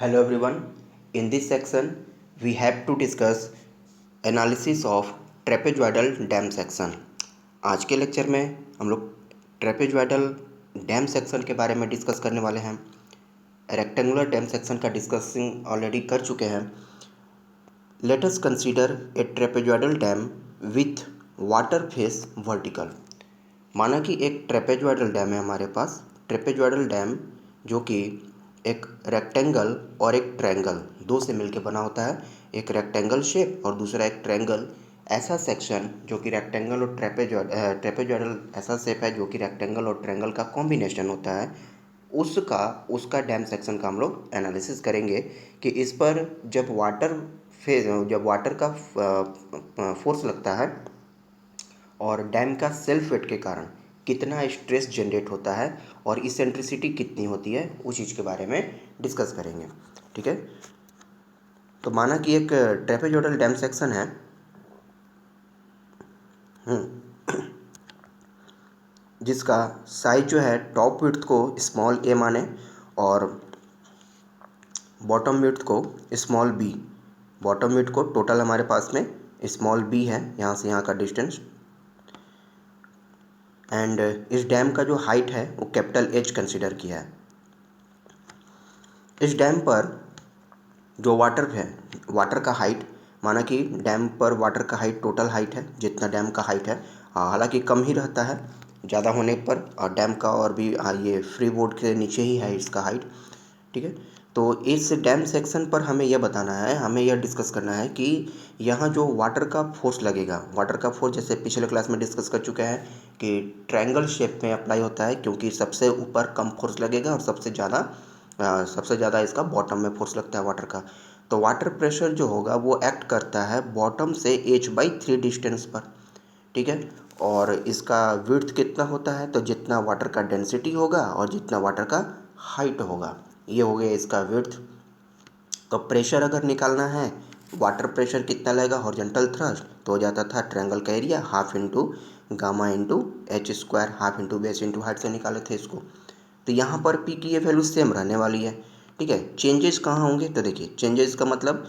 Hello everyone. In this section, we have to discuss analysis of trapezoidal dam section. आज के lecture में हम लोग ट्रेपेजॉइडल डैम सेक्शन के बारे में डिस्कस करने वाले हैं। रेक्टेंगुलर डैम सेक्शन का डिस्कसिंग ऑलरेडी कर चुके हैं। Let us consider a trapezoidal dam with water face vertical. माना कि एक ट्रेपेजॉइडल डैम है हमारे पास। ट्रेपेजॉइडल डैम जो कि एक रेक्टेंगल और एक ट्रायंगल दो से मिलकर बना होता है, एक रेक्टेंगल शेप और दूसरा एक ट्रायंगल। ऐसा सेक्शन जो कि रेक्टेंगल और ट्रेपेजॉइडल ऐसा शेप है जो कि रेक्टेंगल और ट्रायंगल का कॉम्बिनेशन होता है, उसका डैम सेक्शन का हम लोग एनालिसिस करेंगे कि इस पर जब वाटर का फोर्स लगता है और डैम का सेल्फ वेट के कारण कितना स्ट्रेस जनरेट होता है और इसेंट्रिसिटी कितनी होती है, उस चीज़ के बारे में डिस्कस करेंगे। ठीक है, तो माना कि एक ट्रेपेजॉइडल डैम सेक्शन है जिसका साइज जो है टॉप विड्थ को स्मॉल ए माने और बॉटम विड्थ को स्मॉल बी। बॉटम विड्थ को टोटल हमारे पास में स्मॉल बी है, यहाँ से यहाँ का डिस्टेंस। एंड इस डैम का जो हाइट है वो कैपिटल एच कंसिडर किया है। इस डैम पर जो वाटर का हाइट, माना कि डैम पर वाटर का हाइट टोटल हाइट है जितना डैम का हाइट है, हालांकि कम ही रहता है ज़्यादा होने पर, और डैम का और भी ये फ्री बोर्ड के नीचे ही है इसका हाइट। ठीक है, तो इस डैम सेक्शन पर हमें यह बताना है, हमें यह डिस्कस करना है कि यहाँ जो वाटर का फोर्स लगेगा, वाटर का फोर्स जैसे पिछले क्लास में डिस्कस कर चुके हैं कि ट्रायंगल शेप में अप्लाई होता है, क्योंकि सबसे ऊपर कम फोर्स लगेगा और सबसे ज़्यादा इसका बॉटम में फोर्स लगता है वाटर का। तो वाटर प्रेशर जो होगा वो एक्ट करता है बॉटम से h/3 डिस्टेंस पर। ठीक है, और इसका विड्थ कितना होता है, तो जितना वाटर का डेंसिटी होगा और जितना वाटर का हाइट होगा, ये हो गया इसका विड्थ। तो प्रेशर अगर निकालना है, वाटर प्रेशर कितना लगेगा हॉरिजॉन्टल थ्रस्ट, तो हो जाता था ट्रायंगल का area half into gamma into H square, half into base into height से निकाले थे इसको। तो यहाँ पर पी की ये वैल्यू सेम रहने वाली है। ठीक है, चेंजेस कहाँ होंगे, तो देखिए चेंजेस का मतलब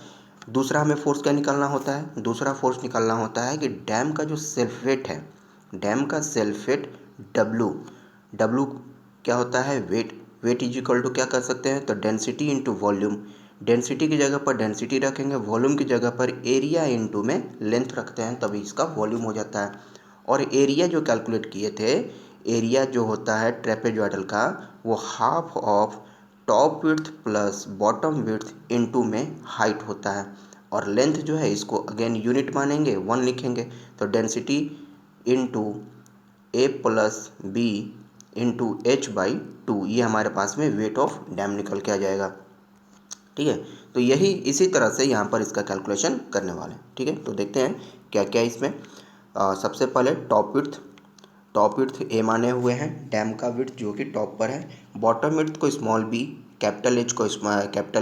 दूसरा हमें फोर्स क्या निकालना होता है, दूसरा फोर्स निकालना होता है कि डैम का जो सेल्फ वेट है, डैम का सेल्फ वेट डब्लू क्या होता है, वेट इज इक्वल टू क्या कर सकते हैं, तो डेंसिटी इंटू वॉल्यूम। डेंसिटी की जगह पर डेंसिटी रखेंगे, वॉल्यूम की जगह पर एरिया इंटू में लेंथ रखते हैं, तभी इसका वॉल्यूम हो जाता है। और एरिया जो कैलकुलेट किए थे, एरिया जो होता है ट्रेपेजॉइडल का, वो half of top width plus bottom width into में हाइट होता है। और लेंथ जो है इसको अगेन यूनिट मानेंगे, 1 लिखेंगे, तो डेंसिटी इनटू ए प्लस बी इंटू h/2, ये हमारे पास में वेट ऑफ डैम निकल के आ जाएगा। ठीक है, तो यही इसी तरह से यहाँ पर इसका कैलकुलेशन करने वाले हैं। ठीक है, तो देखते हैं क्या क्या इसमें। सबसे पहले टॉप विड्थ ए माने हुए हैं, डैम का विड्थ जो कि टॉप पर है। बॉटम विड्थ को स्मॉल बी, कैपिटल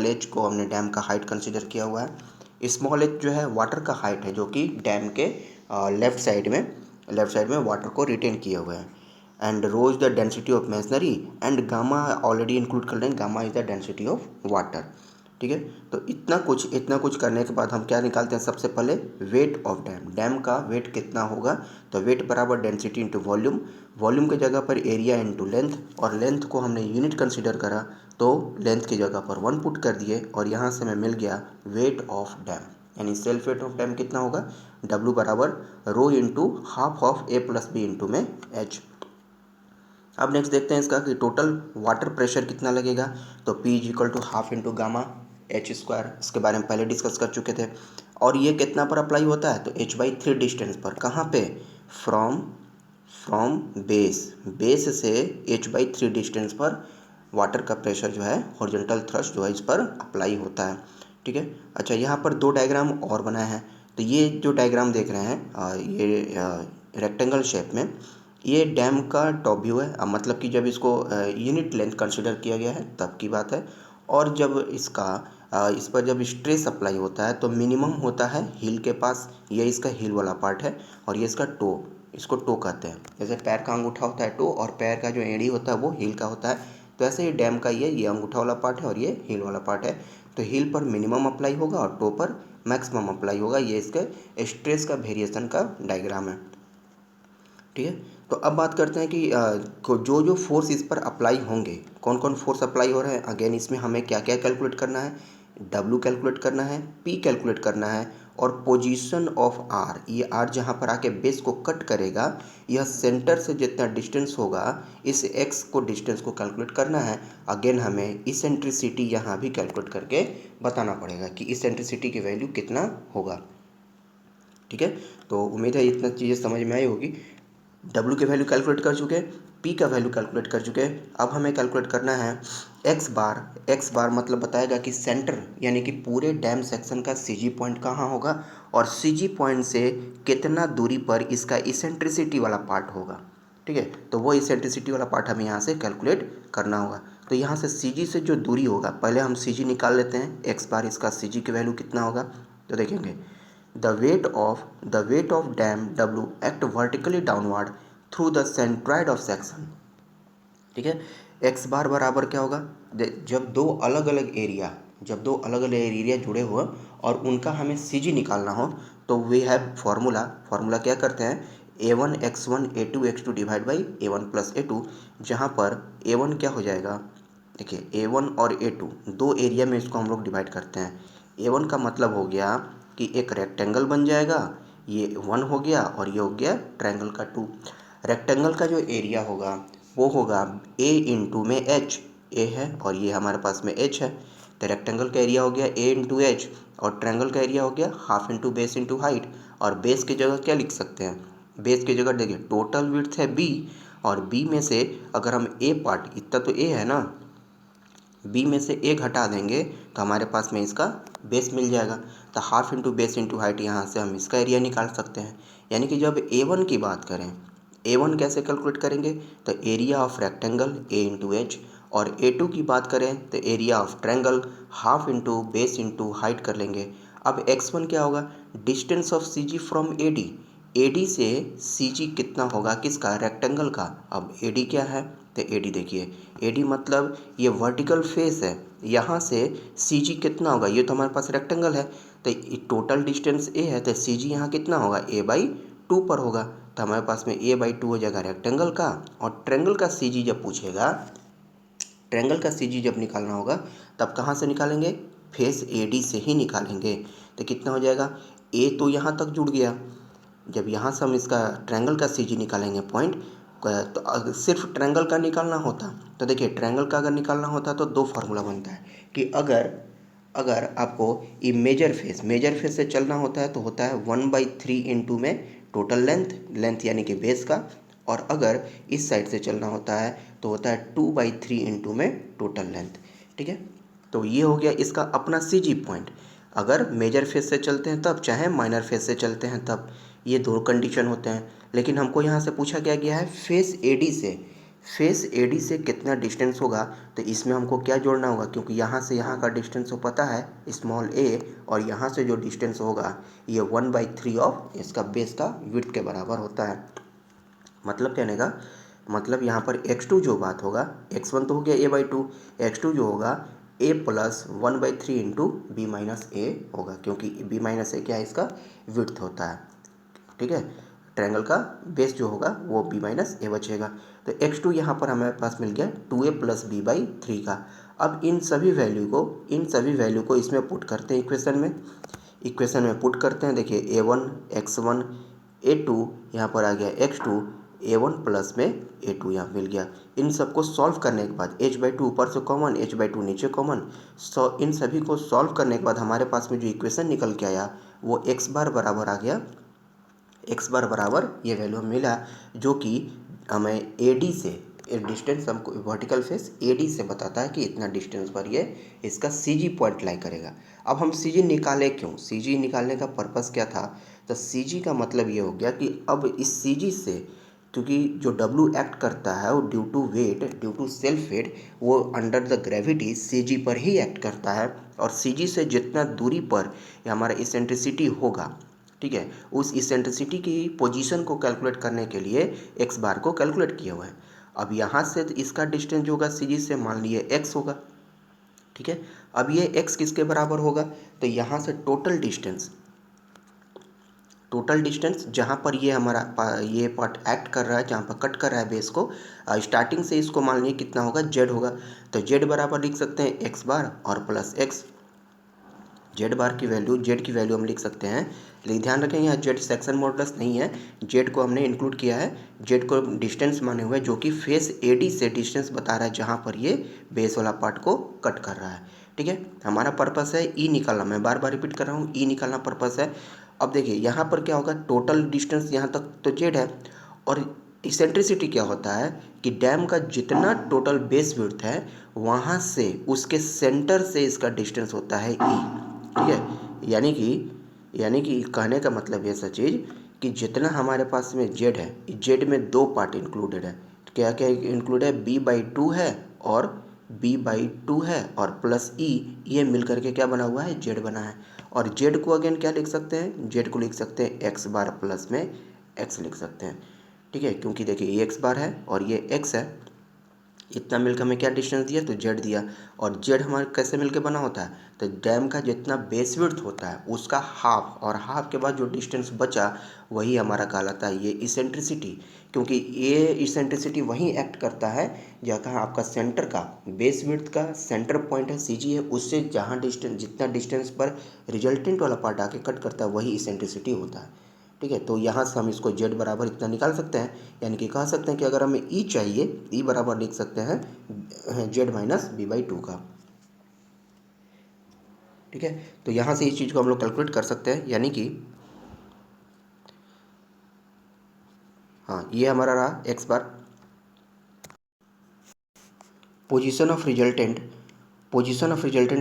एच को हमने डैम का हाइट कंसिडर किया हुआ है। स्मॉल एच जो है वाटर का हाइट है, जो कि डैम के लेफ्ट साइड में वाटर को रिटेन किए हुए हैं। And rho is the density of masonry, and gamma already include कर लेंगे, gamma is the density of water. ठीक है, तो इतना कुछ करने के बाद हम क्या निकालते हैं, सबसे पहले वेट ऑफ डैम का वेट कितना होगा, तो वेट बराबर डेंसिटी इंटू वॉल्यूम, वॉल्यूम की जगह पर एरिया इंटू लेंथ, और लेंथ को हमने यूनिट कंसिडर करा तो लेंथ की जगह पर 1 पुट कर दिए, और यहाँ से हमें मिल गया वेट ऑफ डैम, यानी सेल्फ वेट ऑफ डैम कितना होगा, W बराबर rho into half of A plus B into में एच। अब नेक्स्ट देखते हैं इसका कि टोटल वाटर प्रेशर कितना लगेगा, तो P is equal to half into gamma H square, इसके बारे में पहले डिस्कस कर चुके थे। और ये कितना पर अप्लाई होता है, तो h/3 डिस्टेंस पर, कहाँ पे, फ्रॉम बेस से h/3 डिस्टेंस पर वाटर का प्रेशर जो है, हॉरिजॉन्टल थ्रस्ट जो है, इस पर अप्लाई होता है। ठीक है, अच्छा यहाँ पर 2 डायग्राम और बनाए हैं। तो ये जो डायग्राम देख रहे हैं ये रेक्टेंगल शेप में, ये डैम का टॉप व्यू है। अब मतलब कि जब इसको यूनिट लेंथ कंसिडर किया गया है तब की बात है। और जब इस पर जब स्ट्रेस अप्लाई होता है तो मिनिमम होता है हील के पास, ये इसका हील वाला पार्ट है, और ये इसका इसको टो कहते हैं। जैसे पैर का अंगूठा होता है टो, और पैर का जो एड़ी होता है वो हील का होता है। तो ऐसे ही डैम का ये अंगूठा वाला पार्ट है और ये हील वाला पार्ट है। तो हील पर मिनिमम अप्लाई होगा और टो पर मैक्सिमम अप्लाई होगा। ये इसके स्ट्रेस का वेरिएशन का डायग्राम है। ठीक है, तो अब बात करते हैं कि जो जो फोर्स इस पर अप्लाई होंगे, कौन कौन फोर्स अप्लाई हो रहा है। अगेन इसमें हमें क्या क्या कैलकुलेट करना है, W कैलकुलेट करना है, P कैलकुलेट करना है और पोजीशन ऑफ R, ये R जहाँ पर आके बेस को कट करेगा, यह सेंटर से जितना डिस्टेंस होगा इस X को डिस्टेंस को कैलकुलेट करना है। अगेन हमें इसेंट्रिसिटी यहाँ भी कैलकुलेट करके बताना पड़ेगा कि इसेंट्रिसिटी की वैल्यू कितना होगा। ठीक है, तो उम्मीद है इतना चीज़ें समझ में आई होगी। W की वैल्यू कैलकुलेट कर चुके, P का वैल्यू कैलकुलेट कर चुके। अब हमें कैलकुलेट करना है x बार मतलब बताएगा कि सेंटर यानी कि पूरे डैम सेक्शन का CG पॉइंट कहाँ होगा और CG पॉइंट से कितना दूरी पर इसका इसेंट्रिसिटी वाला पार्ट होगा। ठीक है, तो वो इसेंट्रिसिटी वाला पार्ट हमें यहाँ से कैलकुलेट करना होगा। तो यहाँ से CG से जो दूरी होगा, पहले हम CG निकाल लेते हैं। x बार इसका CG की वैल्यू कितना होगा, तो देखेंगे the weight of dam W act vertically downward through the centroid of section। ठीक है, x बार बराबर क्या होगा, जब दो अलग अलग एरिया जुड़े हुए और उनका हमें CG निकालना हो तो वी हैव फार्मूला क्या करते हैं, A1 x1 A2 x2 divide by A1 plus A2, जहाँ पर A1 क्या हो जाएगा, देखिए A1 और A2 दो एरिया में इसको हम लोग डिवाइड करते हैं। A1 का मतलब हो गया कि एक रेक्टेंगल बन जाएगा, ये 1 हो गया और ये हो गया ट्रायंगल का 2। रेक्टेंगल का जो एरिया होगा वो होगा A इंटू में H, A है और ये हमारे पास में H है, तो रेक्टेंगल का एरिया हो गया A इंटू H और ट्रायंगल का एरिया हो गया half into base into height. और बेस की जगह क्या लिख सकते हैं, बेस की जगह देखिए टोटल विड्थ है B और B में से अगर हम A पार्ट, इतना तो A है ना, B में से A घटा देंगे तो हमारे पास में इसका बेस मिल जाएगा। तो half into base into height, यहाँ से हम इसका एरिया निकाल सकते हैं। यानी कि जब A1 की बात करें, A1 कैसे कैलकुलेट करेंगे, तो area of rectangle A into H, और A2 की बात करें तो area of triangle half into base into height कर लेंगे। अब x1 क्या होगा, distance of CG from AD से CG कितना होगा, किसका, रेक्टेंगल का। अब AD क्या है, तो AD देखिए, AD मतलब ये वर्टिकल फेस है, यहाँ से CG कितना होगा, ये तो हमारे पास रेक्टेंगल है तो टोटल डिस्टेंस A है, तो CG यहाँ कितना होगा, A/2 पर होगा। तो हमारे पास में A/2 हो जाएगा रेक्टेंगल का, और ट्रायंगल का CG जब पूछेगा, ट्रायंगल का CG जब निकालना होगा तब कहाँ से निकालेंगे, फेस AD से ही निकालेंगे। तो कितना हो जाएगा, A तो यहाँ तक जुड़ गया, जब यहाँ से हम इसका ट्रायंगल का CG निकालेंगे पॉइंट, तो अगर सिर्फ ट्रायंगल का निकालना होता, तो देखिए ट्रायंगल का अगर निकालना होता तो दो फार्मूला बनता है कि अगर आपको ये मेजर फेस से चलना होता है तो होता है 1/3 इंटू में टोटल लेंथ यानी कि बेस का, और अगर इस साइड से चलना होता है तो होता है 2/3 इंटू में टोटल लेंथ। ठीक है, तो ये हो गया इसका अपना CG पॉइंट, अगर मेजर फेस से चलते हैं तब, चाहे माइनर फेस से चलते हैं तब, ये दो कंडीशन होते हैं। लेकिन हमको यहाँ से पूछा क्या गया है, फेस AD से कितना डिस्टेंस होगा, तो इसमें हमको क्या जोड़ना होगा, क्योंकि यहाँ से यहाँ का डिस्टेंस तो पता है स्मॉल a, और यहाँ से जो डिस्टेंस होगा ये 1/3 ऑफ इसका बेस का विड्थ के बराबर होता है। मतलब कहने का मतलब यहाँ पर x2 जो बात होगा, x1 तो हो गया A/2, x2 जो होगा A plus 1/3 into B minus A होगा, क्योंकि B माइनस A क्या है, इसका विड्थ होता है। ठीक है, ट्रायंगल का बेस जो होगा वो B माइनस A बचेगा। तो x2 यहाँ पर हमारे पास मिल गया 2A प्लस B/3 का। अब इन सभी वैल्यू को इसमें पुट करते हैं इक्वेशन में पुट करते हैं। देखिए A1 x1 A2 यहाँ पर आ गया x2, A1 प्लस में A2 यहाँ मिल गया। इन सबको सॉल्व करने के बाद h/2 ऊपर से कॉमन, h/2 नीचे कॉमन, इन सभी को सॉल्व करने के बाद हमारे पास में जो इक्वेशन निकल के आया वो x बार बराबर आ गया, x बार बराबर ये वैल्यू हमें मिला, जो कि हमें AD से डिस्टेंस, हमको वर्टिकल फेस AD से बताता है कि इतना डिस्टेंस पर ये इसका CG पॉइंट लाई करेगा। अब हम CG निकाले क्यों, CG निकालने का पर्पस क्या था, तो CG का मतलब ये हो गया कि अब इस CG से, क्योंकि जो W एक्ट करता है वो ड्यू टू सेल्फ वेट, वो अंडर द ग्रेविटी CG पर ही एक्ट करता है, और CG से जितना दूरी पर हमारा इसेंट्रिसिटी होगा, ठीक है, उस इसेंट्रिसिटी की पोजीशन को कैलकुलेट करने के लिए x बार को कैलकुलेट किया हुआ है। अब यहाँ से इसका डिस्टेंस जो होगा सीरीज से मान लिए x होगा, ठीक है। अब ये x किसके बराबर होगा, तो यहाँ से टोटल डिस्टेंस जहाँ पर ये हमारा ये पार्ट एक्ट कर रहा है, जहाँ पर कट कर रहा है बेस को, स्टार्टिंग से इसको मान लीजिए कितना होगा, z होगा। तो z बराबर लिख सकते हैं x बार और प्लस x। z की वैल्यू हम लिख सकते हैं, लेकिन ध्यान रखें यहाँ z सेक्शन मॉडुलस नहीं है, z को हमने इंक्लूड किया है, z को डिस्टेंस माने हुए जो कि फेस AD से डिस्टेंस बता रहा है जहाँ पर ये बेस वाला पार्ट को कट कर रहा है, ठीक है। हमारा पर्पस है ई निकालना, मैं बार बार रिपीट कर रहा हूँ, ई निकालना पर्पस है। अब देखिए यहाँ पर क्या होगा, टोटल डिस्टेंस यहाँ तक तो z है, और इसेंट्रिसिटी क्या होता है कि डैम का जितना टोटल बेस विड्थ है वहाँ से उसके सेंटर से इसका डिस्टेंस होता है ई, ठीक है। यानी कि कहने का मतलब ये चीज़ कि जितना हमारे पास में z है, z में दो पार्ट इंक्लूडेड है, क्या क्या इंक्लूड है, b/2 है और b/2 है और प्लस e, ये मिल करके क्या बना हुआ है, z बना है। और z को अगेन क्या लिख सकते हैं, z को लिख सकते हैं x बार प्लस में x लिख सकते हैं, ठीक है। क्योंकि देखिए ये x बार है और ये x है, इतना मिलकर हमें क्या डिस्टेंस दिया, तो z दिया। और z हमारे कैसे मिलकर बना होता है, तो डैम का जितना बेस विड्थ होता है उसका हाफ, और हाफ के बाद जो डिस्टेंस बचा वही हमारा कहलाता है ये इसेंट्रिसिटी। क्योंकि ये इसेंट्रिसिटी वहीं एक्ट करता है जहाँ आपका सेंटर का बेस विड्थ का सेंटर पॉइंट है CG है, उससे जहाँ डिस्टेंस जितना डिस्टेंस पर रिजल्टेंट वाला पार्ट आके कट करता है वही इसेंट्रिसिटी होता है, ठीक है। तो यहाँ से हम इसको z बराबर इतना निकाल सकते हैं, यानी कि कह सकते हैं कि अगर हमें e चाहिए, e बराबर लिख सकते हैं z माइनस b/2 का, ठीक है। तो यहाँ से इस चीज़ को हम लोग कैलकुलेट कर सकते हैं, यानी कि हाँ ये हमारा रहा x bar. Position of resultant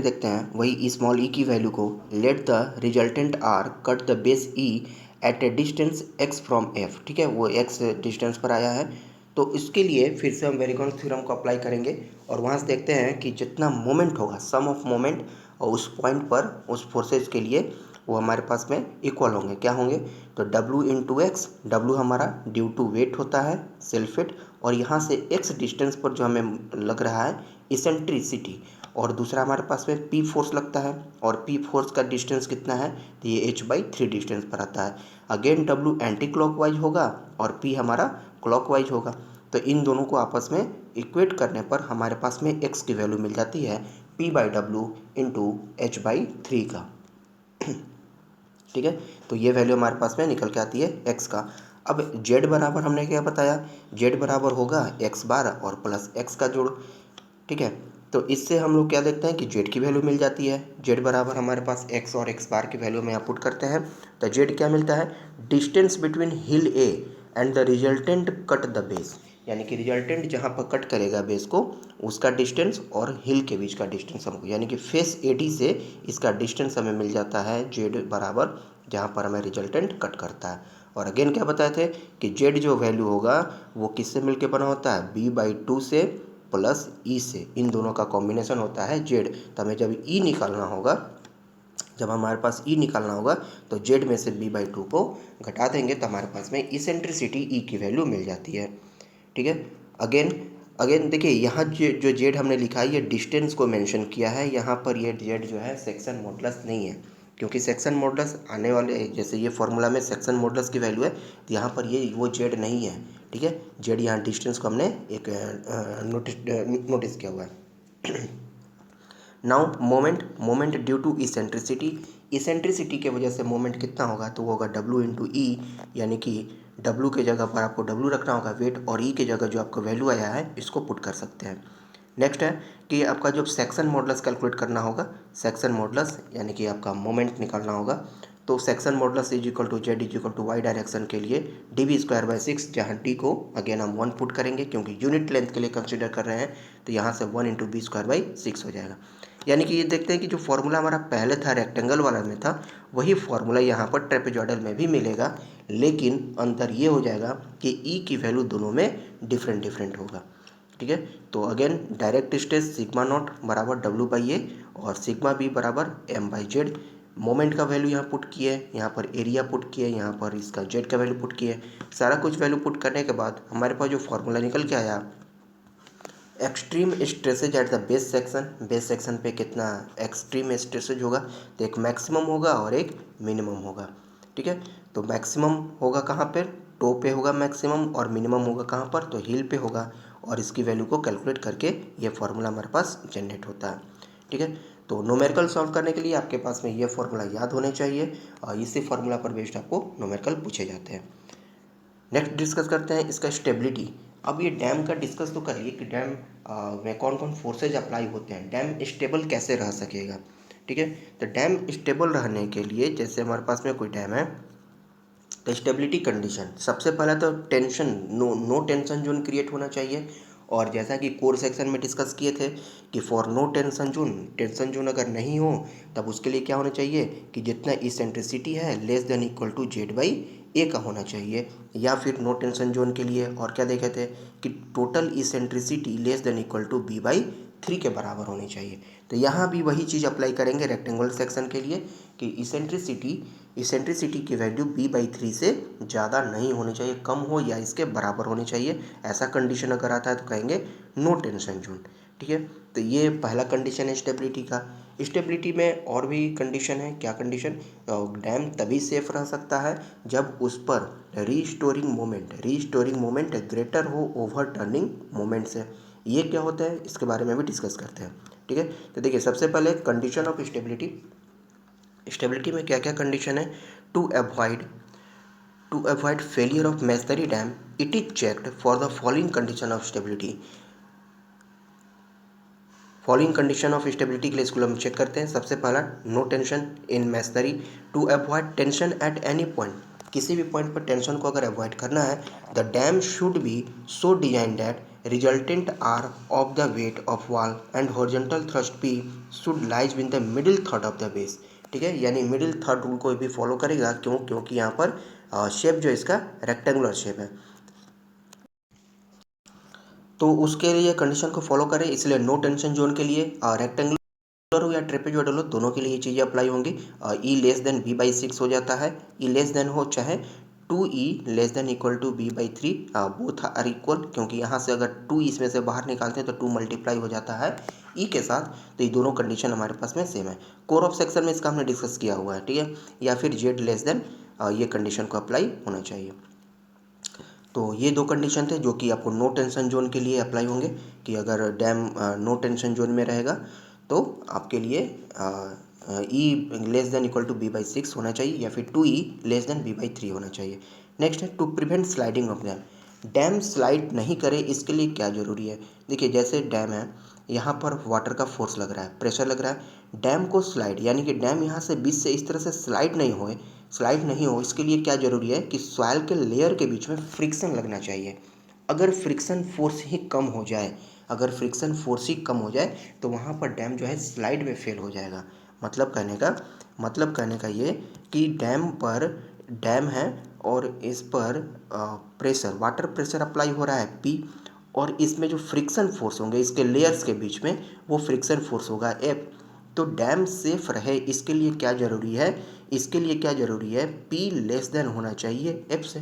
देखते हैं, वही स्मॉल e की वैल्यू को let the resultant R cut the base e at a distance x from f, ठीक है, वो x डिस्टेंस पर आया है। तो इसके लिए फिर से हम वेरिगॉन्स थ्योरम को अप्लाई करेंगे और वहाँ से देखते हैं कि जितना मोमेंट होगा, सम ऑफ मोमेंट और उस पॉइंट पर उस फोर्सेज के लिए वो हमारे पास में इक्वल होंगे, क्या होंगे, तो W इंटू एक्स, डब्ल्यू हमारा ड्यू टू वेट होता है, सेल्फ वेट, और यहाँ से x डिस्टेंस पर जो हमें लग रहा है इसेंट्रिसिटी, और दूसरा हमारे पास में P फोर्स लगता है, और P फोर्स का डिस्टेंस कितना है, तो ये h/3 डिस्टेंस पर आता है। अगेन W एंटी क्लॉकवाइज होगा और P हमारा क्लॉकवाइज होगा। तो इन दोनों को आपस में इक्वेट करने पर हमारे पास में x की वैल्यू मिल जाती है P/W इंटू h/3 का, ठीक है। तो ये वैल्यू हमारे पास में निकल के आती है x का। अब z बराबर हमने क्या बताया, z बराबर होगा x बार और प्लस x का जोड़, ठीक है। तो इससे हम लोग क्या देखते हैं कि z की वैल्यू मिल जाती है, z बराबर हमारे पास x और x बार की वैल्यू में यहाँ पुट करते हैं, तो z क्या मिलता है, distance between hill A and the resultant cut the base, यानी कि रिजल्टेंट जहाँ पर कट करेगा बेस को उसका डिस्टेंस और हिल के बीच का डिस्टेंस हमको, यानी कि फेस AD से इसका डिस्टेंस हमें मिल जाता है z बराबर, जहाँ पर हमें रिजल्टेंट कट करता है। और अगेन क्या बताए थे कि z जो वैल्यू होगा वो किससे मिलके बना होता है, b/2 से प्लस e से, इन दोनों का कॉम्बिनेशन होता है z। तो हमें जब e निकालना होगा, जब हमारे पास e निकालना होगा तो z में से b/2 को घटा देंगे तो हमारे पास में इसेंट्रिसिटी e की वैल्यू मिल जाती है, ठीक है। अगेन देखिए यहाँ जो z हमने लिखा है ये डिस्टेंस को मेंशन किया है, यहाँ पर ये z जो है सेक्शन मॉडुलस नहीं है, क्योंकि सेक्शन मॉडुलस आने वाले जैसे ये फॉर्मूला में सेक्शन मॉडुलस की वैल्यू है, तो यहाँ पर ये वो z नहीं है, ठीक है। z यहाँ डिस्टेंस को हमने एक नोटिस किया हुआ है। Now moment due to eccentricity के वजह से मोमेंट कितना होगा, तो वो होगा W इंटू ई, यानी कि W के जगह पर आपको W रखना होगा वेट, और E के जगह जो आपका वैल्यू आया है इसको पुट कर सकते हैं। नेक्स्ट है कि आपका जो सेक्शन मॉडुलस कैलकुलेट करना होगा, सेक्शन मॉडुलस यानी कि आपका मोमेंट निकालना होगा, तो section modulus is equal to z is equal to y direction के लिए dv²/6, जहाँ d को अगेन हम 1 पुट करेंगे क्योंकि यूनिट लेंथ के लिए कंसिडर कर रहे हैं, तो यहाँ से 1 इंटू b²/6 हो जाएगा। यानी कि ये देखते हैं कि जो फॉर्मूला हमारा पहले था रेक्टेंगल वाला में था, वही फॉर्मूला यहाँ पर ट्रेपेजॉइडल में भी मिलेगा, लेकिन अंतर ये हो जाएगा कि ई की वैल्यू दोनों में डिफरेंट होगा, ठीक है। तो again direct stress sigma not बराबर W/A और सिग्मा बी बराबर M/Z, मोमेंट का वैल्यू यहाँ पुट किए, यहाँ पर एरिया पुट किए, यहाँ पर इसका z का वैल्यू पुट किए, सारा कुछ वैल्यू पुट करने के बाद हमारे पास जो फॉर्मूला निकल के आया extreme stresses eight the base section पे कितना एक्सट्रीम स्ट्रेसेज होगा, तो एक मैक्सिमम होगा और एक मिनिमम होगा। ठीक है, तो मैक्सिमम होगा कहाँ पर, टो पे होगा मैक्सिमम, और मिनिमम होगा कहाँ पर, तो हील पे होगा। और इसकी वैल्यू को कैलकुलेट करके ये फार्मूला हमारे पास जनरेट होता है। ठीक है, तो न्यूमेरिकल सॉल्व करने के लिए आपके पास में ये फार्मूला याद होने चाहिए, और इसी फार्मूला पर बेस्ड आपको न्यूमेरिकल पूछे जाते हैं। नेक्स्ट डिस्कस करते हैं इसका स्टेबिलिटी। अब ये डैम का डिस्कस तो करिए कि डैम में कौन कौन फोर्सेज अप्लाई होते हैं, डैम स्टेबल कैसे रह सकेगा। ठीक है, तो डैम स्टेबल रहने के लिए, जैसे हमारे पास में कोई डैम है, तो स्टेबिलिटी कंडीशन सबसे पहला तो tension, no tension zone create होना चाहिए। और जैसा कि कोर सेक्शन में डिस्कस किए थे कि फॉर नो टेंशन जोन अगर नहीं हो तब उसके लिए क्या होना चाहिए कि जितना इसेंट्रिसिटी है less than equal to Z by A का होना चाहिए। या फिर नो टेंशन जोन के लिए और क्या देखे थे कि total eccentricity less than equal to B by 3 के बराबर होनी चाहिए। तो यहाँ भी वही चीज़ अप्लाई करेंगे रेक्टेंगुलर सेक्शन के लिए कि इसेंट्रिसिटी की वैल्यू b/3 से ज़्यादा नहीं होनी चाहिए, कम हो या इसके बराबर होनी चाहिए। ऐसा कंडीशन अगर आता है तो कहेंगे नो टेंशन जोन। ठीक है, तो ये पहला कंडीशन है स्टेबिलिटी का। स्टेबिलिटी में और भी कंडीशन है, क्या कंडीशन, डैम तभी सेफ रह सकता है जब उस पर रीस्टोरिंग मोमेंट ग्रेटर हो ओवर टर्निंग मोमेंट से। ये क्या होता है इसके बारे में भी डिस्कस करते हैं। ठीक है, तो देखिए सबसे पहले कंडीशन ऑफ स्टेबिलिटी में क्या क्या कंडीशन है। To avoid failure of masonry dam it is checked for the following condition of stability. Following condition of stability के लिए इसको हम चेक करते हैं। सबसे पहला no tension in masonry. To avoid tension at any point, किसी भी पॉइंट पर टेंशन को अगर अवॉइड करना है, the dam should be so design that resultant R of the weight of wall and horizontal thrust P should lies with the middle third of the base. ठीक है, यानी मिडिल थर्ड रूल को भी follow करेगा। क्यों, क्योंकि यहाँ पर शेप जो इसका रेक्टेंगुलर शेप है, तो उसके लिए कंडीशन को फॉलो करें। इसलिए नो टेंशन जोन के लिए रेक्टेंगुलर हो या ट्रेपेजॉइडल हो, दोनों के लिए ये चीज़ें अप्लाई होंगी। ई लेस देन b/6 हो जाता है, ई लेस देन हो चाहे 2e less than equal to b/3, both are equal, क्योंकि यहाँ से अगर 2 इसमें से बाहर निकालते हैं तो 2 मल्टीप्लाई हो जाता है ई के साथ। तो ये दोनों कंडीशन हमारे पास में सेम है। कोर ऑफ सेक्शन में इसका हमने डिस्कस किया हुआ है। ठीक है, या फिर जेड लेस देन, ये कंडीशन को अप्लाई होना चाहिए। तो ये दो कंडीशन थे जो कि आपको नो टेंशन जोन के लिए अप्लाई होंगे कि अगर डैम नो टेंशन जोन में रहेगा तो आपके लिए E less than equal to b/6 होना चाहिए, या फिर 2e लेस देन b/3 होना चाहिए। नेक्स्ट है to prevent sliding of dam. Dam slide नहीं करे इसके लिए क्या ज़रूरी है। देखिए जैसे डैम है, यहाँ पर वाटर का फोर्स लग रहा है, प्रेशर लग रहा है, डैम को स्लाइड यानी कि डैम यहाँ से बीच से इस तरह से स्लाइड नहीं हो, इसके लिए क्या ज़रूरी है कि सॉइल के लेयर के बीच में फ्रिक्शन लगना चाहिए। अगर फ्रिक्शन फोर्स ही कम हो जाए, तो वहाँ पर डैम जो है स्लाइड में फेल हो जाएगा। मतलब कहने का ये कि डैम है और इस पर प्रेशर, वाटर प्रेशर अप्लाई हो रहा है P, और इसमें जो फ्रिक्शन फोर्स होंगे इसके लेयर्स के बीच में, वो फ्रिक्शन फोर्स होगा F। तो डैम सेफ रहे इसके लिए क्या ज़रूरी है, P लेस देन होना चाहिए F से,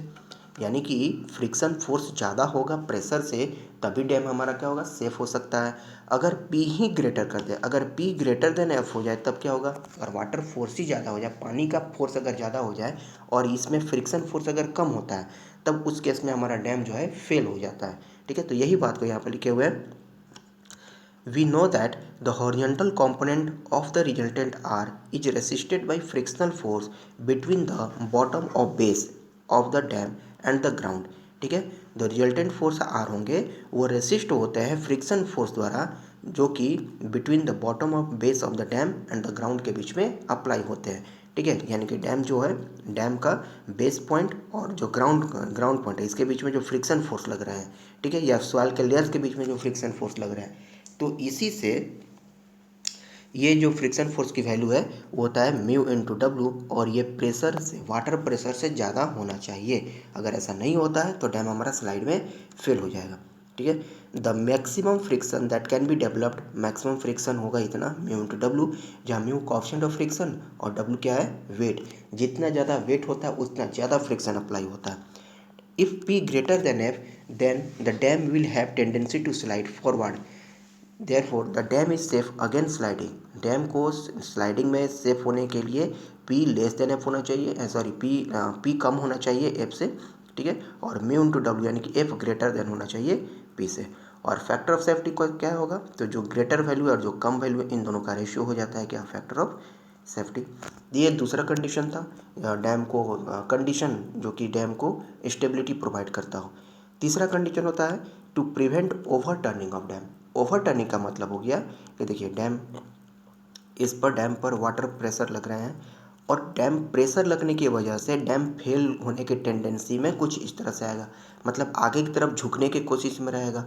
यानी कि फ्रिक्शन फोर्स ज़्यादा होगा प्रेशर से, तभी डैम हमारा क्या होगा, सेफ हो सकता है। अगर P ही ग्रेटर कर दे, अगर P ग्रेटर देन F हो जाए तब क्या होगा, अगर वाटर फोर्स ही ज़्यादा हो जाए, पानी का फोर्स अगर ज़्यादा हो जाए और इसमें फ्रिक्शन फोर्स अगर कम होता है, तब उस केस में हमारा डैम जो है फेल हो जाता है। ठीक है, तो यही बात को यहाँ पर लिखे हुए हैं। We know that the horizontal component of the resultant R is resisted by frictional force between the bottom of base of the dam and the ground। ठीक है, जो रिजल्टेंट फोर्स R होंगे वो रेसिस्ट होते हैं फ्रिक्शन फोर्स द्वारा, जो कि between the bottom of base of the dam and the ground के बीच में अप्लाई होते हैं। ठीक है, यानी कि डैम जो है, डैम का बेस पॉइंट और जो ग्राउंड पॉइंट है, इसके बीच में जो फ्रिक्शन फोर्स लग रहा है, ठीक है, या सॉइल के लेयर्स के बीच में जो फ्रिक्शन फोर्स लग रहा है, तो इसी से ये जो फ्रिक्शन फोर्स की वैल्यू है वो होता है μ/W, और ये प्रेशर से, वाटर प्रेशर से ज़्यादा होना चाहिए। अगर ऐसा नहीं होता है तो डैम हमारा स्लाइड में फेल हो जाएगा। ठीक है, the maximum friction that can be developed, maximum friction होगा इतना μ/W, जहाँ म्यू कोएफिशिएंट ऑफ फ्रिक्शन और W क्या है, वेट। जितना ज़्यादा वेट होता है उतना ज़्यादा फ्रिक्शन अप्लाई होता है। If P greater than F, then the dam will have tendency to slide forward. Therefore, the dam is safe against sliding. Dam को स्लाइडिंग में सेफ होने के लिए P लेस देन F होना चाहिए, सॉरी P कम होना चाहिए F से, ठीक है, और म्यू इंटू डब्ल्यू यानी कि F ग्रेटर देन होना चाहिए P से। और फैक्टर ऑफ सेफ्टी को क्या होगा, तो जो ग्रेटर वैल्यू है और जो कम वैल्यू है इन दोनों का रेशियो हो जाता है क्या, फैक्टर ऑफ सेफ्टी। ये दूसरा कंडीशन था डैम को, कंडीशन जो कि डैम को स्टेबिलिटी प्रोवाइड करता हो। तीसरा कंडीशन होता है to prevent overturning of dam. Overturning का मतलब हो गया कि देखिए डैम पर वाटर प्रेशर लग रहे हैं और डैम प्रेशर लगने की वजह से डैम फेल होने की टेंडेंसी में कुछ इस तरह से आएगा, मतलब आगे की तरफ झुकने की कोशिश में रहेगा।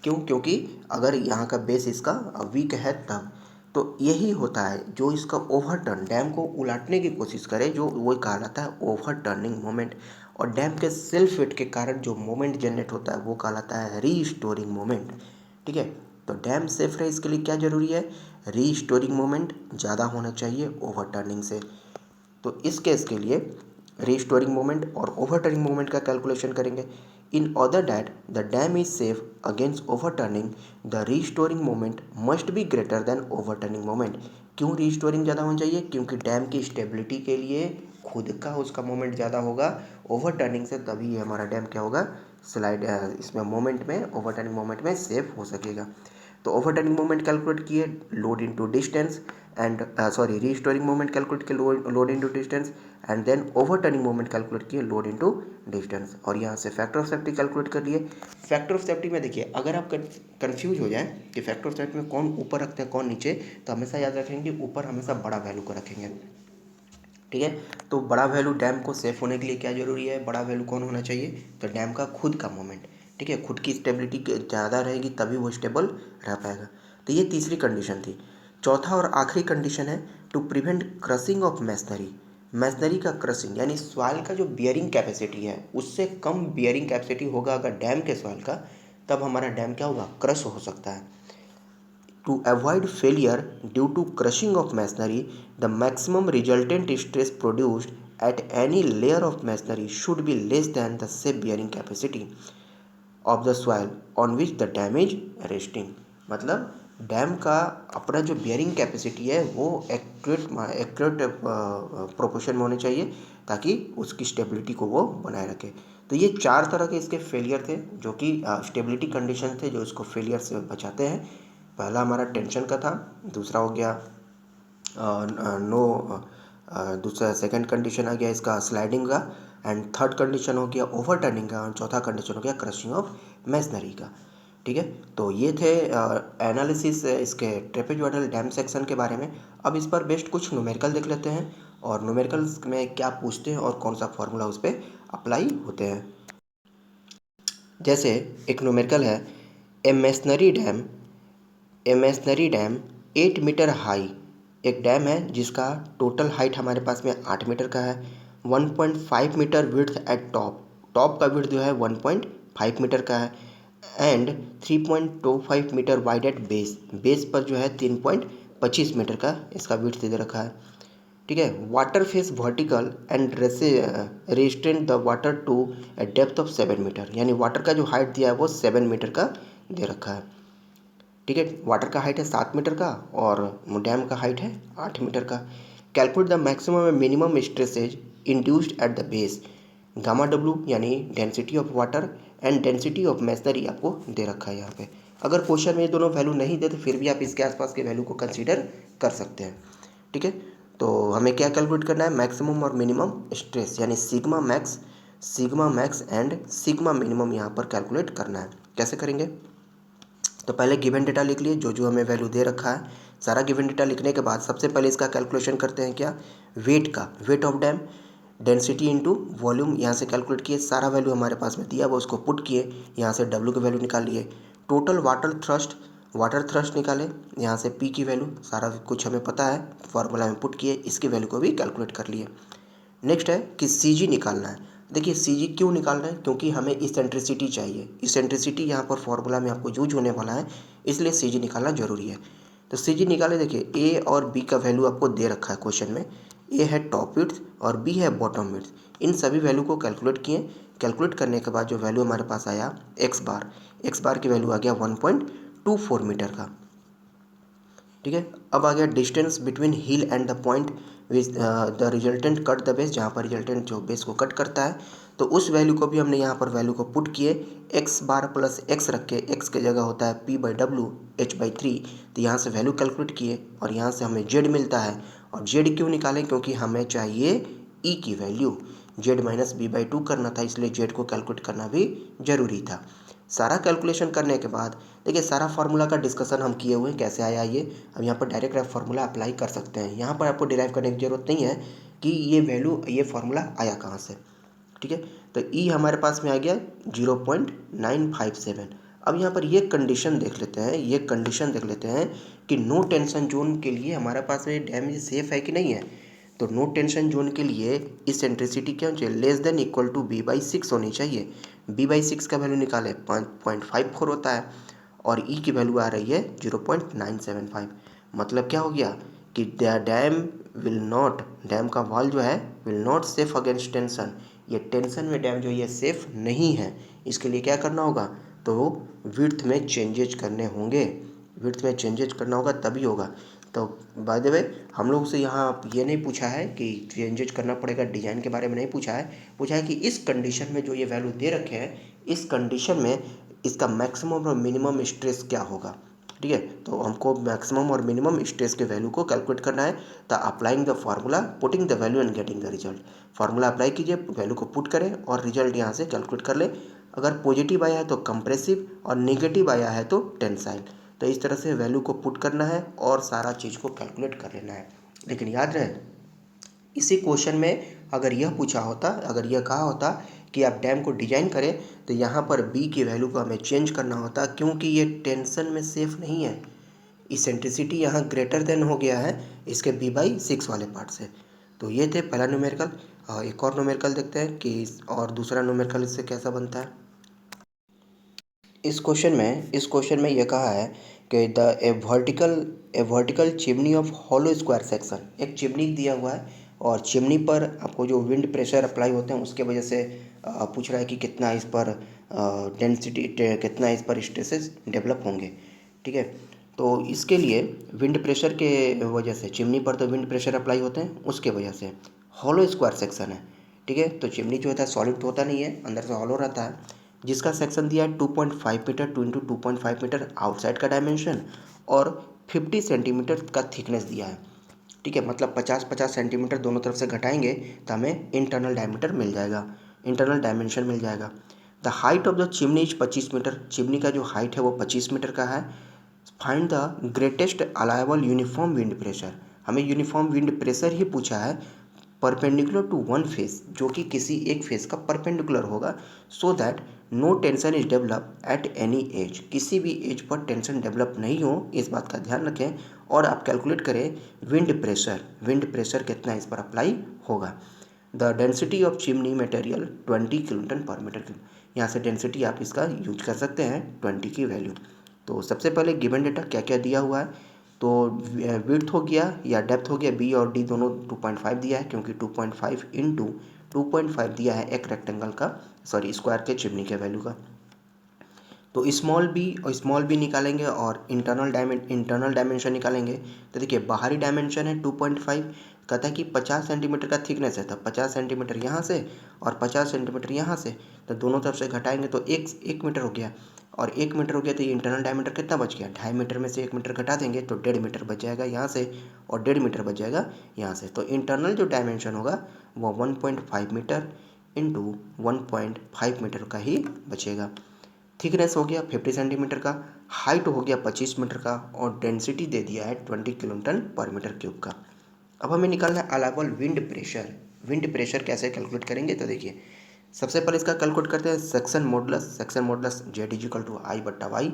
क्यों, क्योंकि अगर यहाँ का बेस इसका वीक है तब, तो यही होता है जो इसका ओवर टर्न, डैम को उलटने की कोशिश करे, जो वो कहलाता है ओवर टर्निंग मोमेंट। और डैम के सेल्फ वेट के कारण जो मोमेंट जनरेट होता है वो कहलाता है रीस्टोरिंग मोमेंट, ठीक है। तो डैम सेफ रहे इसके लिए क्या जरूरी है, रीस्टोरिंग मोमेंट ज़्यादा होना चाहिए ओवर टर्निंग से। तो इस केस के लिए रीस्टोरिंग मोमेंट और ओवर टर्निंग मोमेंट का कैलकुलेशन करेंगे। In order that the dam is safe against over turning, the restoring moment must be greater than overturning moment. क्यों रीस्टोरिंग ज़्यादा होनी चाहिए, क्योंकि डैम की स्टेबिलिटी के लिए खुद का उसका मोमेंट ज़्यादा होगा ओवर टर्निंग से, तभी हमारा डैम क्या होगा, स्लाइड इसमें मोमेंट में, ओवर टर्निंग मोमेंट में सेफ हो सकेगा। तो ओवर टर्निंग मोमेंट कैलकुलेट किए load into distance and sorry restoring moment calculate किए load into distance and then overturning moment calculate किए लोड इनटू डिस्टेंस, और यहाँ से फैक्टर ऑफ सेफ्टी कैलकुलेट कर लिए। फैक्टर ऑफ सेफ्टी में देखिए अगर आप कंफ्यूज हो जाए कि फैक्टर ऑफ सेफ्टी में कौन ऊपर रखते हैं कौन नीचे, तो हमेशा याद रखेंगे ऊपर हमेशा बड़ा वैल्यू को रखेंगे, ठीक है। तो बड़ा वैल्यू डैम को सेफ होने के लिए क्या जरूरी है, बड़ा वैल्यू कौन होना चाहिए, तो डैम का खुद का मोमेंट, ठीक है, खुद की स्टेबिलिटी ज़्यादा रहेगी तभी वो स्टेबल रह पाएगा। तो ये तीसरी कंडीशन थी। चौथा और आखिरी कंडीशन है to prevent crushing of masonry. Masonry का क्रशिंग यानी सॉइल का जो बियरिंग कैपेसिटी है उससे कम बियरिंग कैपेसिटी होगा अगर डैम के सॉइल का, तब हमारा डैम क्या होगा, क्रश हो सकता है। To avoid failure due to crushing of masonry, the maximum resultant stress produced at any layer of masonry should be less than the safe bearing capacity of the soil on which the dam is resting। मतलब dam का अपना जो bearing capacity है वो accurate proportion में होने चाहिए ताकि उसकी स्टेबिलिटी को वो बनाए रखे। तो ये चार तरह के इसके फेलियर थे जो कि स्टेबिलिटी कंडीशन थे जो इसको फेलियर से बचाते हैं। पहला हमारा टेंशन का था, दूसरा हो गया दूसरा सेकंड कंडीशन आ गया इसका स्लाइडिंग का, एंड थर्ड कंडीशन हो गया ओवर टर्निंग का, और चौथा कंडीशन हो गया क्रशिंग ऑफ मैसनरी का, ठीक है। तो ये थे एनालिसिस इसके ट्रेपेजोइडल डैम सेक्शन के बारे में। अब इस पर बेस्ड कुछ न्यूमेरिकल देख लेते हैं और न्यूमेरिकल्स में क्या पूछते हैं और कौन सा फॉर्मूला उस पर अप्लाई होते हैं। जैसे एक न्यूमेरिकल है, ए मैसनरी डैम 8 मीटर हाई, एक डैम है जिसका टोटल हाइट हमारे पास में 8 मीटर का है, 1.5 मीटर विड्थ एट टॉप का विड्थ जो है 1.5 मीटर का है, and 3.25 metre wide at base पर जो है 3.25 मीटर का इसका विड्थ दे रखा है, ठीक है। Water face vertical and resistant the water to a depth of 7 metre, यानी वाटर का जो हाइट दिया है वो 7 मीटर का दे रखा है, ठीक है। वाटर का हाइट है 7 मीटर का और डैम का हाइट है 8 मीटर का। Calculate the maximum and minimum stresses induced at the base, gamma W यानी density of water and density of masonry आपको दे रखा है यहाँ पे। अगर क्वेश्चन में ये दोनों वैल्यू नहीं दे तो फिर भी आप इसके आसपास के वैल्यू को कंसीडर कर सकते हैं, ठीक है। तो हमें क्या कैलकुलेट करना है, मैक्सिमम और मिनिमम स्ट्रेस यानी sigma max and sigma minimum यहाँ पर कैलकुलेट करना है। कैसे करेंगे, तो पहले गिवन डेटा लिख लिए, जो हमें वैल्यू दे रखा है सारा गिवन डेटा लिखने के बाद सबसे पहले इसका कैलकुलेशन करते हैं क्या, wait of dam, density into volume, यहाँ से कैलकुलेट किए, सारा वैल्यू हमारे पास में दिया वो उसको पुट किए, यहाँ से डब्ल्यू की वैल्यू निकाल लिए, टोटल वाटर थ्रस्ट निकाले, यहाँ से पी की वैल्यू सारा कुछ हमें पता है फॉर्मूला में पुट किए, इसकी वैल्यू को भी कैलकुलेट कर लिए। नेक्स्ट है कि सी निकालना है। देखिए सी क्यों निकाल रहे हैं, क्योंकि हमें इसेंट्रिसिटी चाहिए, इसेंट्रिसिटी यहाँ पर फॉर्मूला में आपको यूज होने वाला है, इसलिए सी निकालना जरूरी है। तो सी निकाले, देखिए ए और बी का वैल्यू आपको दे रखा है क्वेश्चन में, ए है टॉप विड्थ और बी है बॉटम विड्थ, इन सभी वैल्यू को कैलकुलेट किए, कैलकुलेट करने के बाद जो वैल्यू हमारे पास आया एक्स बार की वैल्यू आ गया 1.24 मीटर का। ठीक है, अब आ गया distance between hill and the point which the resultant cut the base, जहाँ पर रिजल्टेंट जो बेस को कट करता है, तो उस वैल्यू को भी हमने यहाँ पर वैल्यू को पुट किए, एक्स बार प्लस एक्स रख के, एक्स के जगह होता है P/W H/3, तो यहाँ से वैल्यू कैलकुलेट किए और यहाँ से हमें जेड मिलता है। और जेड क्यों निकालें, क्योंकि हमें चाहिए ई की वैल्यू, जेड माइनस B/2 करना था, इसलिए जेड को कैलकुलेट करना भी जरूरी था। सारा कैलकुलेशन करने के बाद देखिए सारा फार्मूला का डिस्कशन हम किए हुए हैं, कैसे आया ये, अब यहाँ पर डायरेक्ट आप फार्मूला अप्लाई कर सकते हैं। यहाँ पर आपको डिराइव करने की ज़रूरत नहीं है कि ये वैल्यू, ये फार्मूला आया कहाँ से। ठीक है, तो ई हमारे पास में आ गया 0.957। अब यहाँ पर ये कंडीशन देख लेते हैं, ये कंडीशन देख लेते हैं कि नो टेंशन जोन के लिए हमारे पास में डैम सेफ है कि नहीं है। तो नो टेंशन जोन के लिए इसेंट्रिसिटी क्या होनी चाहिए, less than equal to B/6 होनी चाहिए। B/6 का वैल्यू निकाले 5.54 होता है और ई की वैल्यू आ रही है 0.975। मतलब क्या हो गया कि डैम विल नॉट, डैम का वॉल जो है will not safe against tension, ये टेंशन में डैम जो है ये सेफ नहीं है। इसके लिए क्या करना होगा, तो विड्थ में चेंजेज करने होंगे, विड्थ में चेंजेज करना होगा तभी होगा। तो बाय द वे हम लोग से यहाँ ये नहीं पूछा है कि चेंजेज करना पड़ेगा, डिज़ाइन के बारे में नहीं पूछा है, पूछा है कि इस कंडीशन में जो ये वैल्यू दे रखे हैं, इस कंडीशन में इसका मैक्सिमम और मिनिमम स्ट्रेस क्या होगा। ठीक है, तो हमको मैक्सिमम और मिनिमम स्ट्रेस के वैल्यू को कैलकुलेट करना है। The applying the formula, putting the value and getting the result. Formula apply कीजिए, वैल्यू को पुट करें और रिजल्ट यहाँ से कैलकुलेट कर ले। अगर पॉजिटिव आया है तो कंप्रेसिव और नेगेटिव आया है तो टेंसाइल। तो इस तरह से वैल्यू को पुट करना है और सारा चीज़ को कैलकुलेट कर लेना है। लेकिन याद रहे, इसी क्वेश्चन में अगर यह पूछा होता, अगर यह कहा होता कि आप डैम को डिजाइन करें, तो यहाँ पर बी की वैल्यू को हमें चेंज करना होता, क्योंकि ये टेंशन में सेफ नहीं है। इसेंट्रिसिटी यहाँ ग्रेटर देन हो गया है इसके B/6 वाले पार्ट से। तो ये थे पहला न्यूमेरिकल। एक और न्यूमेरिकल देखते हैं कि और दूसरा न्यूमेरिकल इससे कैसा बनता है। इस क्वेश्चन में ये कहा है कि a vertical chimney of hollow square section, एक चिमनी दिया हुआ है और चिमनी पर आपको जो विंड प्रेशर अप्लाई होते हैं उसके वजह से पूछ रहा है कि कितना इस पर डेंसिटी, कितना इस पर स्ट्रेसेस डेवलप होंगे। ठीक है, तो इसके लिए विंड प्रेशर के वजह से, चिमनी पर तो विंड प्रेशर अप्लाई होते हैं, उसके वजह से हॉलो स्क्वायर सेक्शन है। ठीक है, तो चिमनी जो होता है सॉलिड तो होता नहीं है, अंदर से हॉलो रहता है, जिसका सेक्शन दिया है 2.5 मीटर 2 इंटू 2.5 मीटर आउटसाइड का डायमेंशन और 50 सेंटीमीटर का थिकनेस दिया है। ठीक है, मतलब 50-50 सेंटीमीटर दोनों तरफ से घटाएंगे तो हमें इंटरनल डायमीटर मिल जाएगा, इंटरनल डायमेंशन मिल जाएगा। The height of the chimney is 25 metre, chimney का जो हाइट है वो 25 मीटर का है। Find the greatest allowable uniform wind pressure, हमें यूनिफॉर्म विंड प्रेशर ही पूछा है परपेंडिकुलर टू वन फेस, जो कि किसी एक फेस का परपेंडिकुलर होगा, so that no tension is develop at any edge, किसी भी एज पर टेंशन डेवलप नहीं हो, इस बात का ध्यान रखें। और आप कैलकुलेट करें विंड प्रेशर कितना इस पर अप्लाई होगा। The density of chimney material 20 kilonewton पर मीटर क्यूब, यहाँ से डेंसिटी आप इसका यूज कर सकते हैं 20 की वैल्यू। तो सबसे पहले गिवन डेटा क्या क्या दिया हुआ है, तो विड्थ हो गया या डेप्थ हो गया, बी और डी दोनों 2.5 दिया है, क्योंकि 2.5 इंटू 2.5 दिया है एक रेक्टेंगल का, सॉरी स्क्वायर के चिमनी के वैल्यू का। तो स्मॉल बी निकालेंगे और इंटरनल डायमेंशन निकालेंगे। तो देखिए बाहरी डायमेंशन है 2.5, कहता है कि 50 सेंटीमीटर का थिकनेस है, तो 50 सेंटीमीटर यहाँ से और 50 सेंटीमीटर यहाँ से, तो दोनों तरफ से घटाएंगे तो एक मीटर हो गया, और 1 मीटर हो गया तो ये इंटरनल डायमीटर कितना बच गया, 2.5 मीटर में से 1 मीटर घटा देंगे तो 1.5 मीटर बच जाएगा यहाँ से, और 1.5 मीटर बच जाएगा यहाँ से। तो इंटरनल जो डायमेंशन होगा वो 1.5 मीटर इंटू 1.5 मीटर का ही बचेगा। थिकनेस हो गया 50 सेंटीमीटर का, हाइट हो गया 25 मीटर का, और डेंसिटी दे दिया है 20 किलोन्यूटन पर मीटर क्यूब का। अब हमें निकालना है allowable wind pressure. Wind pressure कैसे कैलकुलेट करेंगे, तो देखिए सबसे पहले इसका कैलकुलेट करते हैं section modulus Z is equal to I बट्टा वाई।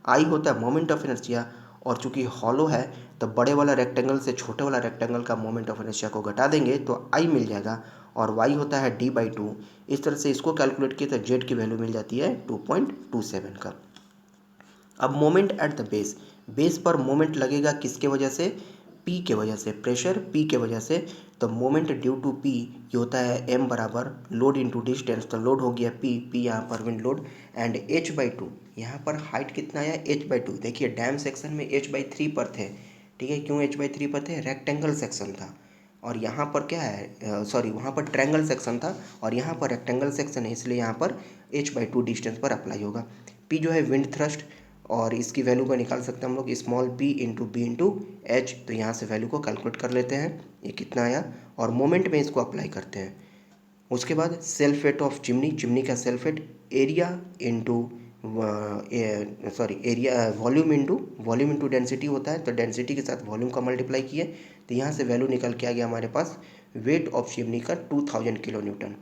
आई होता है मोमेंट ऑफ इनर्शिया, और चूंकि हॉलो है तो बड़े वाला रेक्टेंगल से छोटे वाला रेक्टेंगल का मोमेंट ऑफ इनर्शिया को घटा देंगे तो आई मिल जाएगा, और वाई होता है D/2। इस तरह से इसको कैलकुलेट किए तो जेड की वैल्यू मिल जाती है 2.27 का। अब मोमेंट एट द बेस पर मोमेंट लगेगा किसके वजह से, पी के वजह से, प्रेशर पी के वजह से, तो मोमेंट ड्यू टू पी ये होता है एम बराबर लोड इंटू डिस्टेंस, तो लोड हो गया पी यहाँ पर विंड लोड, एंड h/2 यहाँ पर हाइट कितना आया h/2। देखिए डैम सेक्शन में h/3 पर थे, ठीक है, क्यों h/3 पर थे, रेक्टेंगल सेक्शन था, और यहाँ पर क्या है, सॉरी वहाँ पर ट्रायंगल सेक्शन था और यहाँ पर रेक्टेंगल सेक्शन है, इसलिए यहाँ पर h/2 डिस्टेंस पर अप्लाई होगा। p जो है विंड थ्रस्ट, और इसकी वैल्यू को निकाल सकते हैं हम लोग small p into B into H, तो यहाँ से वैल्यू को कैलकुलेट कर लेते हैं ये कितना आया, और मोमेंट में इसको अप्लाई करते हैं। उसके बाद self weight of chimney, chimney का self weight, area into area volume into density होता है, तो डेंसिटी के साथ वॉल्यूम का मल्टीप्लाई किए, तो यहाँ से वैल्यू निकल के आ गया हमारे पास वेट ऑफ चिमनी का 2000 किलो न्यूटन।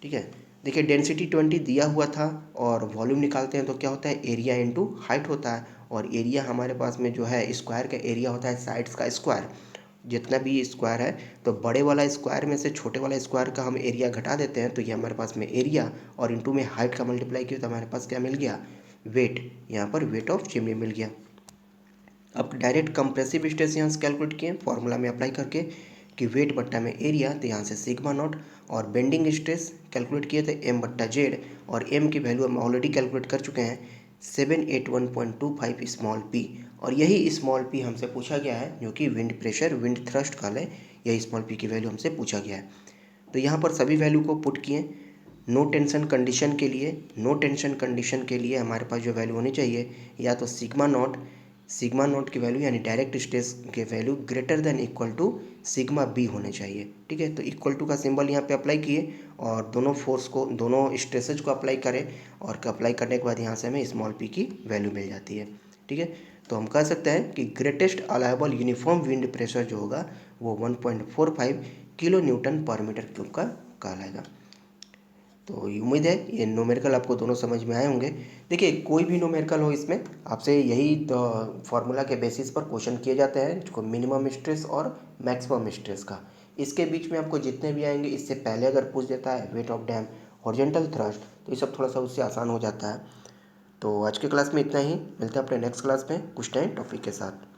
ठीक है, देखिए डेंसिटी 20 दिया हुआ था और वॉल्यूम निकालते हैं तो क्या होता है एरिया इंटू हाइट होता है, और एरिया हमारे पास में जो है स्क्वायर का एरिया होता है साइड्स का स्क्वायर, जितना भी स्क्वायर है, तो बड़े वाला स्क्वायर में से छोटे वाला स्क्वायर का हम एरिया घटा देते हैं, तो ये हमारे पास में एरिया और इंटू में हाइट का मल्टीप्लाई किया तो हमारे पास क्या मिल गया, वेट, यहाँ पर वेट ऑफ चिमनी मिल गया। अब डायरेक्ट कंप्रेसिव स्ट्रेस यहाँ से कैलकुलेट किए फॉर्मूला में अप्लाई करके कि वेट बट्टा में एरिया, तो यहाँ से सिग्मा नॉट, और बेंडिंग स्ट्रेस कैलकुलेट किए थे m/z, और m की वैल्यू हम ऑलरेडी कैलकुलेट कर चुके हैं 781.25 स्मॉल p, और यही स्मॉल p हमसे पूछा गया है, जो कि विंड प्रेशर विंड थ्रस्ट काल है, यही स्मॉल p की वैल्यू हमसे पूछा गया है। तो यहाँ पर सभी वैल्यू को पुट किए। नो टेंशन कंडीशन के लिए हमारे पास जो वैल्यू होनी चाहिए, या तो सिग्मा नॉट की वैल्यू यानी डायरेक्ट स्ट्रेस के value greater than equal to sigma B होने चाहिए। ठीक है, तो इक्वल टू का सिंबल यहाँ पे अप्लाई किए और दोनों फोर्स को, दोनों स्ट्रेसेज को अप्लाई करें, और अप्लाई करने के बाद यहाँ से हमें स्मॉल पी की वैल्यू मिल जाती है। ठीक है, तो हम कह सकते हैं कि greatest allowable uniform wind pressure जो होगा वो 1.45 किलो न्यूटन पर मीटर क्यूब का कहलाएगा। तो उम्मीद है ये न्यूमेरिकल आपको दोनों समझ में आए होंगे। देखिए कोई भी न्यूमेरिकल हो, इसमें आपसे यही फार्मूला के बेसिस पर क्वेश्चन किए जाते हैं, जो मिनिमम स्ट्रेस और मैक्सिमम स्ट्रेस का। इसके बीच में आपको जितने भी आएंगे, इससे पहले अगर पूछ देता है wait of dam, horizontal thrust, तो ये सब थोड़ा सा उससे आसान हो जाता है। तो आज के क्लास में इतना ही, मिलते हैं अपने नेक्स्ट क्लास में कुछ नए टॉपिक के साथ।